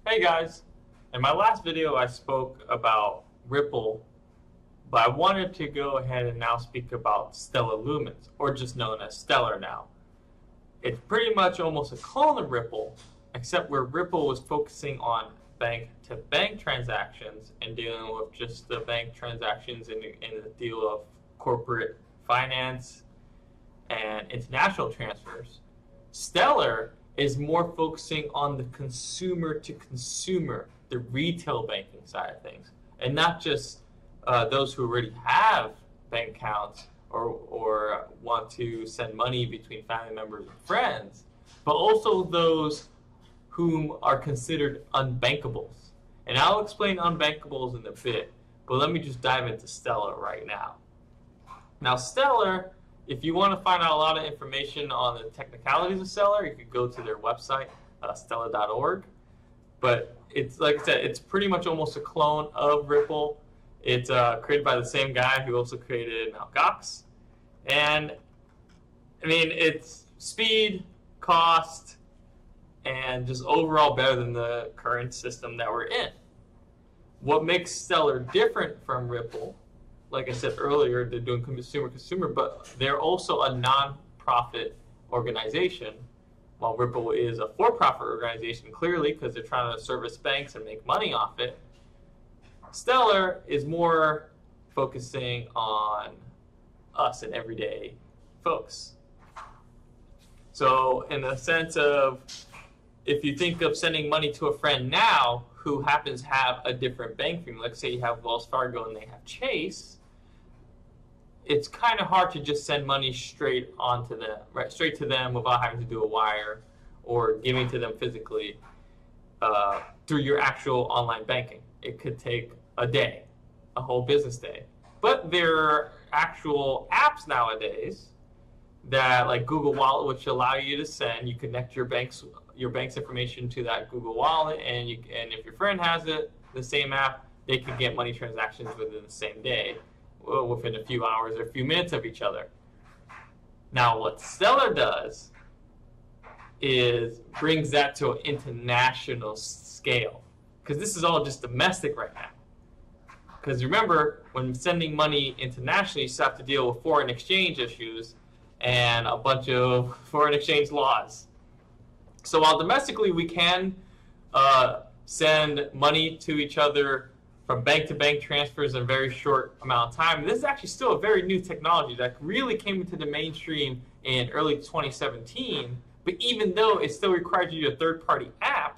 Hey guys, in my last video I spoke about Ripple, but I wanted to go ahead and now speak about Stellar Lumens, or just known as Stellar now. It's pretty much almost a clone of Ripple, except where Ripple was focusing on bank-to-bank transactions and dealing with just the bank transactions in the deal of corporate finance and international transfers. Stellar is more focusing on the consumer to consumer, the retail banking side of things, and not just those who already have bank accounts or want to send money between family members and friends, but also those whom are considered unbankables. And I'll explain unbankables in a bit, but let me just dive into Stellar right now. Now, Stellar, if you want to find out a lot of information on the technicalities of Stellar, you could go to their website, stellar.org. But it's like I said, it's pretty much almost a clone of Ripple. It's created by the same guy who also created Mt. Gox. And I mean, it's speed, cost, and just overall better than the current system that we're in. What makes Stellar different from Ripple, like I said earlier, they're doing consumer, but they're also a non-profit organization, while Ripple is a for-profit organization, clearly, because they're trying to service banks and make money off it. Stellar is more focusing on us and everyday folks. So in the sense of, if you think of sending money to a friend now who happens to have a different bank from you, let's say you have Wells Fargo and they have Chase, it's kind of hard to just send money straight onto them, right? Straight to them without having to do a wire or giving to them physically through your actual online banking. It could take a day, a whole business day. But there are actual apps nowadays that, like Google Wallet, which allow you to send. You connect your bank's information to that Google Wallet, and if your friend has it, the same app, they can get money transactions within the same day, within a few hours or a few minutes of each other. Now, what Stellar does is brings that to an international scale, because this is all just domestic right now. Because remember, when sending money internationally, you still have to deal with foreign exchange issues and a bunch of foreign exchange laws. So while domestically we can send money to each other from bank-to-bank transfers in a very short amount of time, this is actually still a very new technology that really came into the mainstream in early 2017. But even though it still requires you to use a third-party app,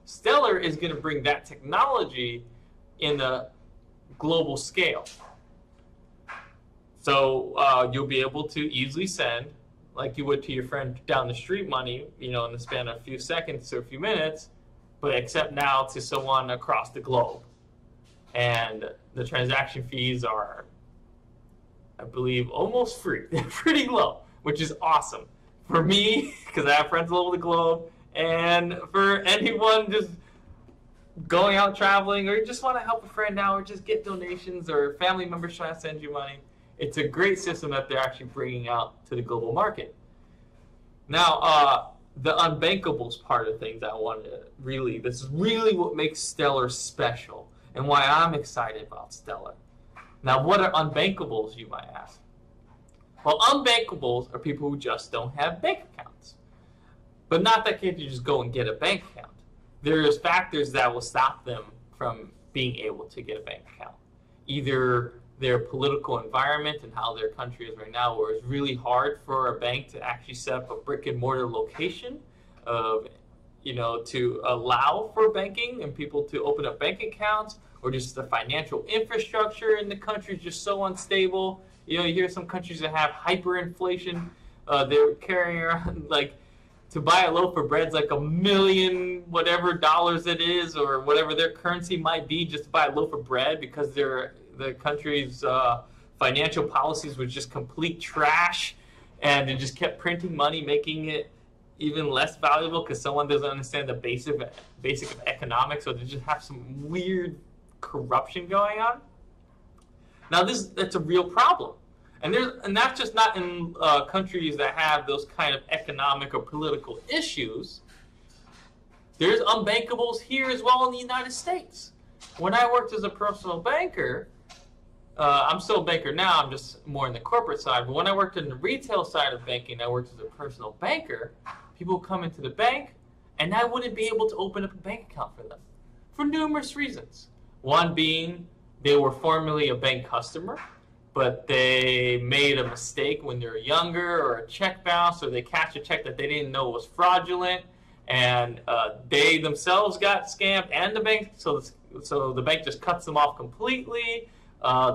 Stellar is going to bring that technology in the global scale. So you'll be able to easily send, like you would to your friend down the street, money, in the span of a few seconds to a few minutes, but except now to someone across the globe. And the transaction fees are, I believe, almost free. They're pretty low, which is awesome for me, because I have friends all over the globe, and for anyone just going out traveling, or you just want to help a friend out, or just get donations, or family members trying to send you money. It's a great system that they're actually bringing out to the global market. Now, the unbankables part of things I wanted to this is really what makes Stellar special and why I'm excited about Stellar. Now, what are unbankables, you might ask? Well, unbankables are people who just don't have bank accounts. But not that you just go and get a bank account. There's factors that will stop them from being able to get a bank account. Either their political environment and how their country is right now, where it's really hard for a bank to actually set up a brick and mortar location of, to allow for banking and people to open up bank accounts, or just the financial infrastructure in the country is just so unstable. You hear some countries that have hyperinflation. They're carrying around, like, to buy a loaf of bread is like $1 million whatever dollars it is, or whatever their currency might be, just to buy a loaf of bread, because the country's financial policies was just complete trash, and it just kept printing money, making it even less valuable because someone doesn't understand the basic of economics, so they just have some weird corruption going on. Now, that's a real problem. And that's just not in countries that have those kind of economic or political issues. There's unbankables here as well in the United States. When I worked as a personal banker, I'm still a banker now, I'm just more in the corporate side, but when I worked in the retail side of banking, I worked as a personal banker, people would come into the bank, and I wouldn't be able to open up a bank account for them for numerous reasons. One being they were formerly a bank customer, but they made a mistake when they were younger, or a check bounced, or they cashed a check that they didn't know was fraudulent, and they themselves got scammed, and the bank, so the bank just cuts them off completely.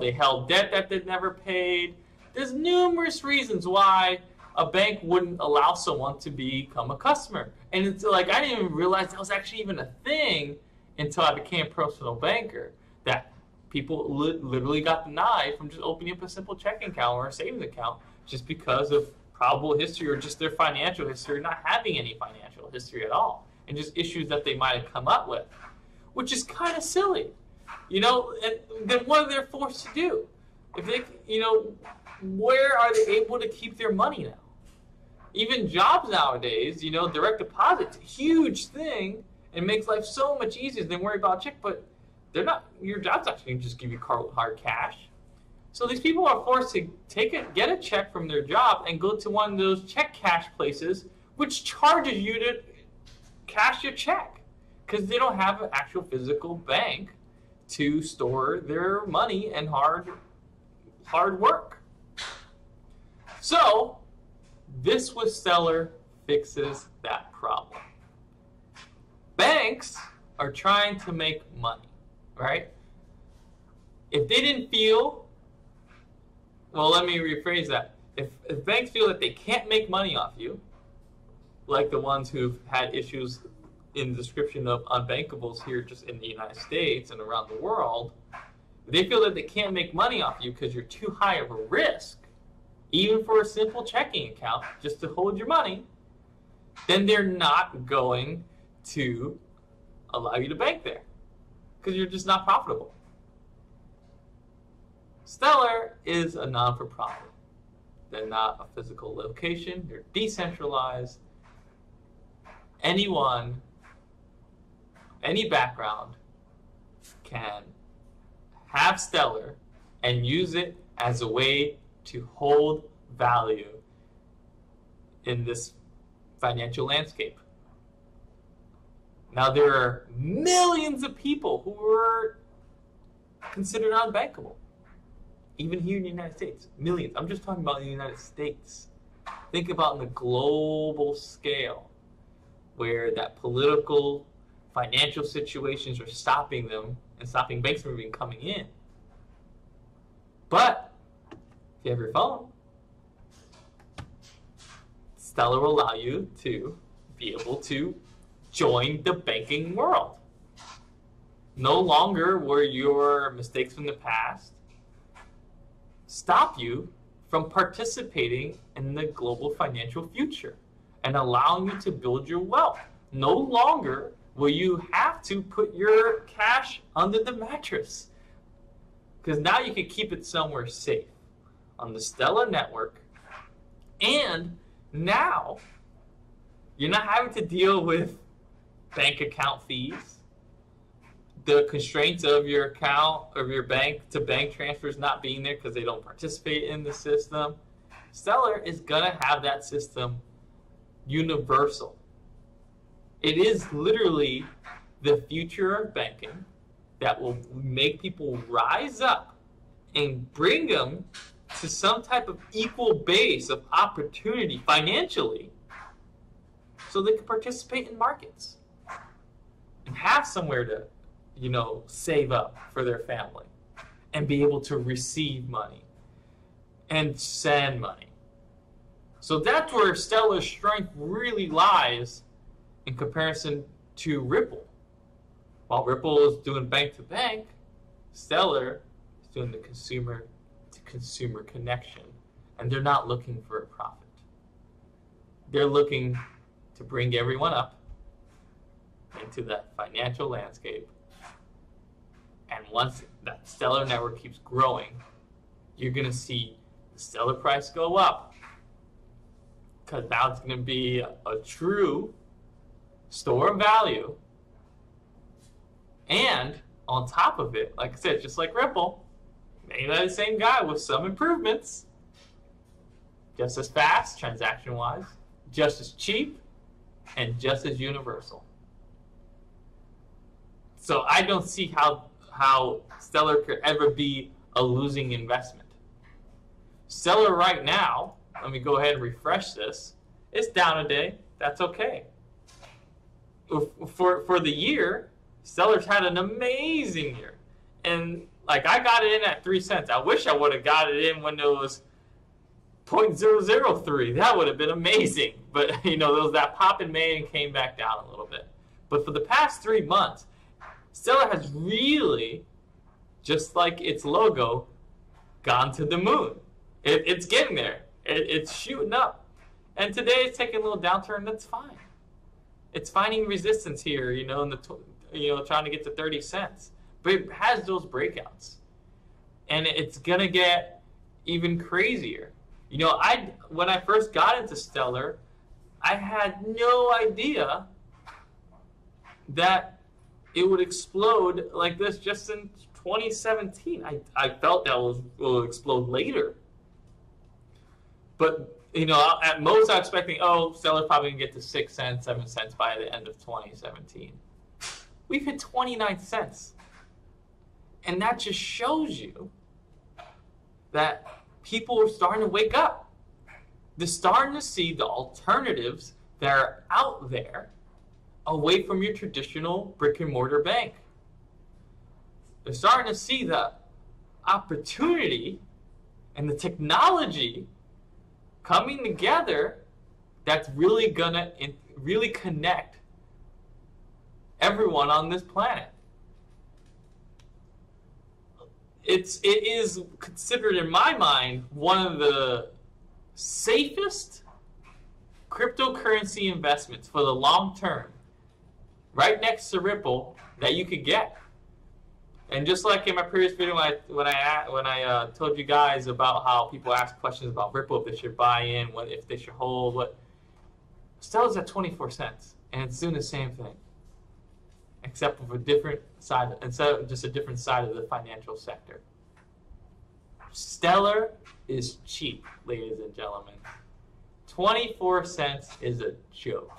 They held debt that they'd never paid. There's numerous reasons why a bank wouldn't allow someone to become a customer. And it's like, I didn't even realize that was actually even a thing until I became a personal banker, that people literally got denied from just opening up a simple checking account or a savings account just because of probable history, or just their financial history, not having any financial history at all, and just issues that they might have come up with, which is kind of silly. You know, and then what are they forced to do? If they, you know, where are they able to keep their money now? Even jobs nowadays, you know, direct deposit's a huge thing, and makes life so much easier than worry about a check, but they're not, your job's not going to just give you hard cash. So these people are forced to get a check from their job and go to one of those check cash places, which charges you to cash your check, because they don't have an actual physical bank to store their money and hard work. So this with Stellar fixes that problem. Banks are trying to make money, right? If they didn't feel, well, let me rephrase that. If banks feel that they can't make money off you, like the ones who've had issues in the description of unbankables here just in the United States and around the world, they feel that they can't make money off you because you're too high of a risk, even for a simple checking account, just to hold your money, then they're not going to allow you to bank there because you're just not profitable. Stellar is a non-for-profit. They're not a physical location. They're decentralized. Anyone, any background, can have Stellar and use it as a way to hold value in this financial landscape. Now, there are millions of people who are considered unbankable, even here in the United States. Millions. I'm just talking about the United States. Think about in the global scale, where that political, financial situations are stopping them and stopping banks from even coming in. But if you have your phone, Stellar will allow you to be able to join the banking world. No longer will your mistakes from the past stop you from participating in the global financial future and allowing you to build your wealth. No longer will you have to put your cash under the mattress, because now you can keep it somewhere safe on the Stellar network. And now you're not having to deal with bank account fees, the constraints of your account, of your bank to bank transfers not being there because they don't participate in the system. Stellar is going to have that system universal. It is literally the future of banking that will make people rise up and bring them to some type of equal base of opportunity financially so they can participate in markets and have somewhere to, you know, save up for their family and be able to receive money and send money. So that's where Stellar's strength really lies in comparison to Ripple. While Ripple is doing bank to bank, Stellar is doing the consumer to consumer connection, and they're not looking for a profit. They're looking to bring everyone up into that financial landscape. And once that Stellar network keeps growing, you're going to see the Stellar price go up, because now it's going to be a true store of value on top of it, like I said, just like Ripple, made by the same guy with some improvements. Just as fast, transaction-wise, just as cheap, and just as universal. So I don't see how Stellar could ever be a losing investment. Stellar right now, let me go ahead and refresh this, it's down a day. That's okay. For the year, Stellar's had an amazing year. And like I got it in at 3 cents. I wish I would have got it in when it was 0.003. That would have been amazing. But you know, there was that pop in May and came back down a little bit. But for the past 3 months, Stellar has really, just like its logo, gone to the moon. It's getting there. It's shooting up. And today it's taking a little downturn. That's fine. It's finding resistance here, you know, trying to get to 30 cents. But it has those breakouts. And it's going to get even crazier. You know, when I first got into Stellar, I had no idea that it would explode like this just in 2017. I felt that will explode later. But, you know, at most I was expecting, Stellar's probably going to get to 6 cents, 7 cents by the end of 2017. We've hit 29 cents. And that just shows you that people are starting to wake up. They're starting to see the alternatives that are out there away from your traditional brick and mortar bank. They're starting to see the opportunity and the technology coming together that's really gonna really connect everyone on this planet. It is considered, in my mind, one of the safest cryptocurrency investments for the long term, right next to Ripple, that you could get. And just like in my previous video, when I told you guys about how people ask questions about Ripple, if they should buy in, if they should hold, Stellar's at 24 cents, and it's doing the same thing, except with a different side, instead of just a different side of the financial sector. Stellar is cheap, ladies and gentlemen. 24 cents is a joke.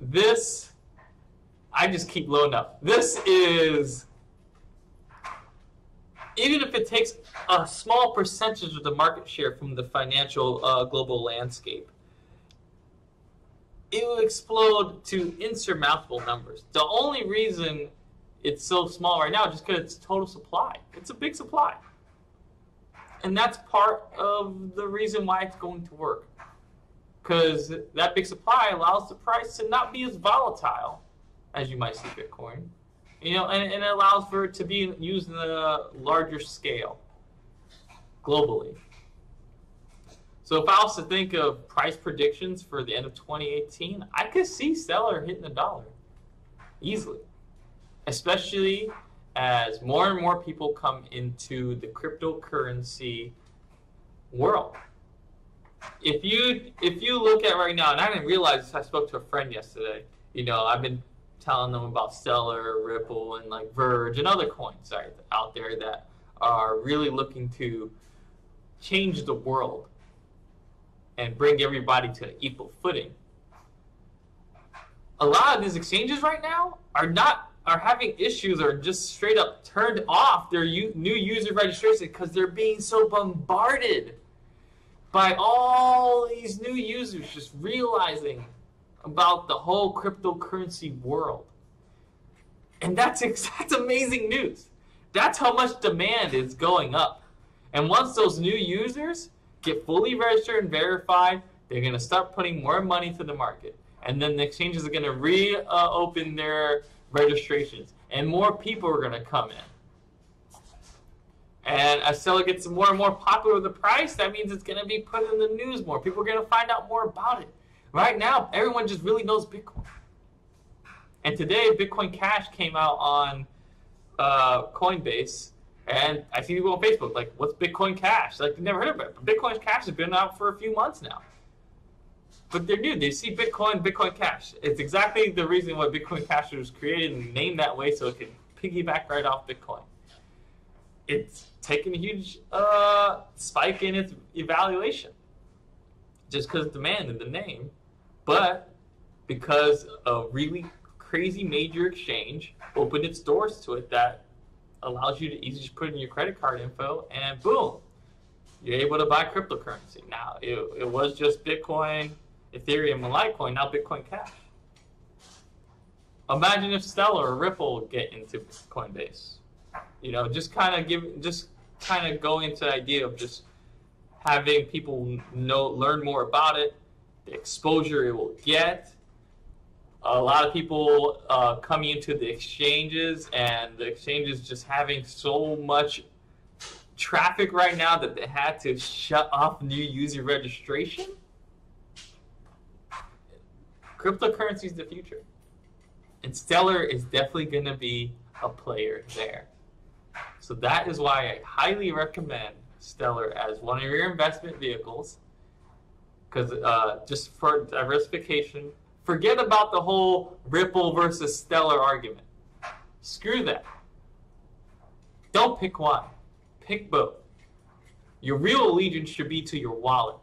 This, I just keep loading up. This is, even if it takes a small percentage of the market share from the financial global landscape, it will explode to insurmountable numbers. The only reason it's so small right now is just because it's total supply. It's a big supply. And that's part of the reason why it's going to work. Because that big supply allows the price to not be as volatile as you might see Bitcoin. You know, and it allows for it to be used in a larger scale globally. So if I was to think of price predictions for the end of 2018, I could see Stellar hitting $1 easily, especially as more and more people come into the cryptocurrency world. If you look at right now, and I didn't realize this, I spoke to a friend yesterday. You know, I've been telling them about Stellar, Ripple, and like Verge and other coins out there that are really looking to change the world and bring everybody to an equal footing. A lot of these exchanges right now are having issues or just straight up turned off their new user registration because they're being so bombarded by all these new users just realizing about the whole cryptocurrency world. And that's amazing news. That's how much demand is going up. And once those new users get fully registered and verified, they're going to start putting more money to the market. And then the exchanges are going to reopen their registrations. And more people are going to come in. And as Stellar gets more and more popular with the price, that means it's going to be put in the news more. People are going to find out more about it. Right now, everyone just really knows Bitcoin. And today, Bitcoin Cash came out on Coinbase. And I see people on Facebook like, what's Bitcoin Cash? Like, they've never heard of it. But Bitcoin Cash has been out for a few months now. but they're new. They see Bitcoin, Bitcoin Cash. It's exactly the reason why Bitcoin Cash was created and named that way, so it can piggyback right off Bitcoin. It's taken a huge spike in its evaluation just because of demand in the name, but because a really crazy major exchange opened its doors to it that allows you to easily just put in your credit card info and boom, you're able to buy cryptocurrency. Now, it was just Bitcoin, Ethereum, and Litecoin, now Bitcoin Cash. Imagine if Stellar or Ripple get into Coinbase. You know, just kind of go into the idea of just having people learn more about it, the exposure it will get. A lot of people coming into the exchanges, and the exchanges just having so much traffic right now that they had to shut off new user registration. Cryptocurrency is the future, and Stellar is definitely going to be a player there. So that is why I highly recommend Stellar as one of your investment vehicles, because just for diversification. Forget about the whole Ripple versus Stellar argument. Screw that. Don't pick one. Pick both. Your real allegiance should be to your wallet.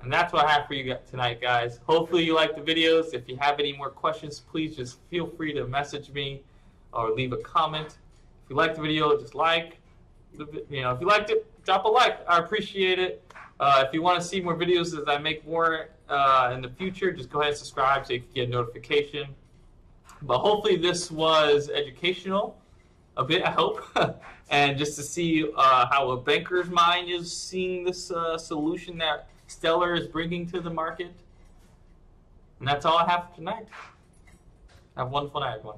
And that's what I have for you tonight, guys. Hopefully you liked the videos. If you have any more questions, please just feel free to message me or leave a comment. If you liked the video, just like. You know, if you liked it, drop a like. I appreciate it. If you want to see more videos as I make more in the future, just go ahead and subscribe so you can get a notification. But hopefully this was educational a bit, I hope. And just to see how a banker's mind is seeing this solution that Stellar is bringing to the market. And that's all I have for tonight. Have a wonderful night, everyone.